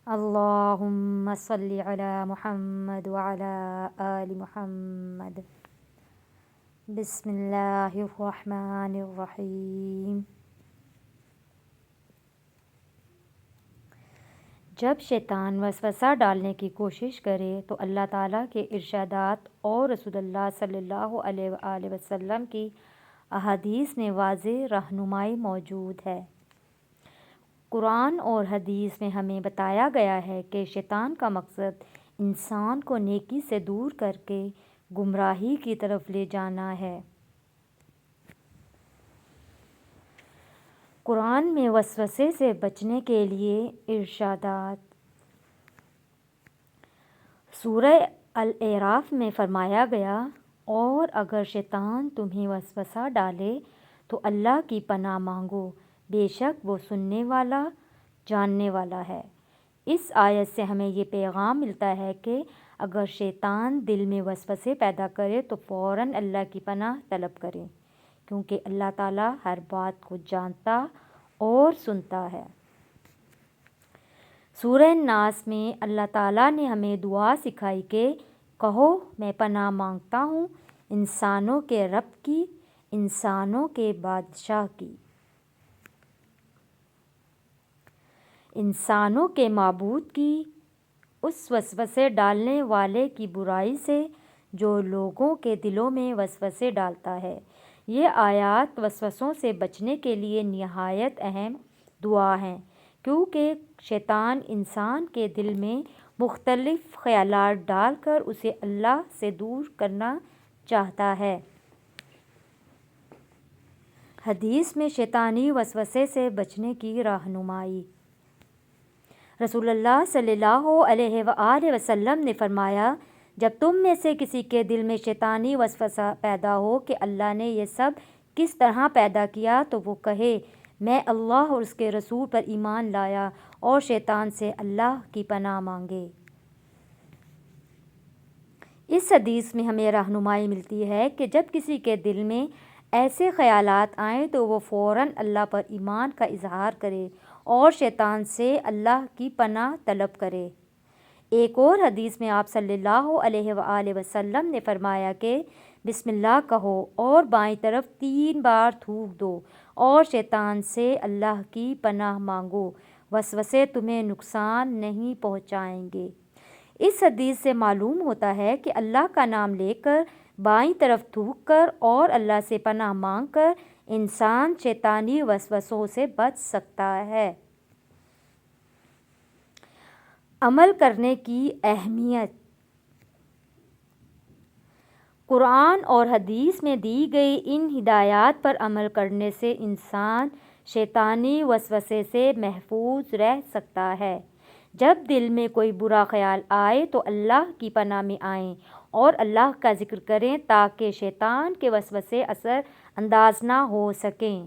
اللہم صلی علی محمد وعلی آل محمد۔ بسم اللہ الرحمن الرحیم۔ جب شیطان وسوسہ ڈالنے کی کوشش کرے تو اللہ تعالیٰ کے ارشادات اور رسول اللہ صلی اللہ علیہ وآلہ وسلم کی احادیث میں واضح رہنمائی موجود ہے۔ قرآن اور حدیث میں ہمیں بتایا گیا ہے کہ شیطان کا مقصد انسان کو نیکی سے دور کر کے گمراہی کی طرف لے جانا ہے۔ قرآن میں وسوسے سے بچنے کے لیے ارشادات۔ سورہ الاعراف میں فرمایا گیا، اور اگر شیطان تمہیں وسوسہ ڈالے تو اللہ کی پناہ مانگو، بے شک وہ سننے والا جاننے والا ہے۔ اس آیت سے ہمیں یہ پیغام ملتا ہے کہ اگر شیطان دل میں وسوسے پیدا کرے تو فوراً اللہ کی پناہ طلب کریں، کیونکہ اللہ تعالیٰ ہر بات کو جانتا اور سنتا ہے۔ سورہ ناس میں اللہ تعالیٰ نے ہمیں دعا سکھائی کہ کہو میں پناہ مانگتا ہوں انسانوں کے رب کی، انسانوں کے بادشاہ کی، انسانوں کے معبود کی، اس وسوسے ڈالنے والے کی برائی سے جو لوگوں کے دلوں میں وسوسے ڈالتا ہے۔ یہ آیات وسوسوں سے بچنے کے لیے نہایت اہم دعا ہیں، کیونکہ شیطان انسان کے دل میں مختلف خیالات ڈال کر اسے اللہ سے دور کرنا چاہتا ہے۔ حدیث میں شیطانی وسوسے سے بچنے کی رہنمائی۔ رسول اللہ صلی اللہ علیہ وآلہ وسلم نے فرمایا، جب تم میں سے کسی کے دل میں شیطانی وسوسہ پیدا ہو کہ اللہ نے یہ سب کس طرح پیدا کیا، تو وہ کہے میں اللہ اور اس کے رسول پر ایمان لایا، اور شیطان سے اللہ کی پناہ مانگے۔ اس حدیث میں ہمیں رہنمائی ملتی ہے کہ جب کسی کے دل میں ایسے خیالات آئیں تو وہ فوراً اللہ پر ایمان کا اظہار کرے اور شیطان سے اللہ کی پناہ طلب کرے۔ ایک اور حدیث میں آپ صلی اللہ علیہ وآلہ وسلم نے فرمایا کہ بسم اللہ کہو اور بائیں طرف 3 بار تھوک دو اور شیطان سے اللہ کی پناہ مانگو، وسوسے تمہیں نقصان نہیں پہنچائیں گے۔ اس حدیث سے معلوم ہوتا ہے کہ اللہ کا نام لے کر، بائیں طرف تھوک کر اور اللہ سے پناہ مانگ کر انسان شیطانی وسوسوں سے بچ سکتا ہے۔ عمل کرنے کی اہمیت۔ قرآن اور حدیث میں دی گئی ان ہدایات پر عمل کرنے سے انسان شیطانی وسوسے سے محفوظ رہ سکتا ہے۔ جب دل میں کوئی برا خیال آئے تو اللہ کی پناہ میں آئیں اور اللہ کا ذکر کریں تاکہ شیطان کے وسوسے اثر انداز نہ ہو سکیں۔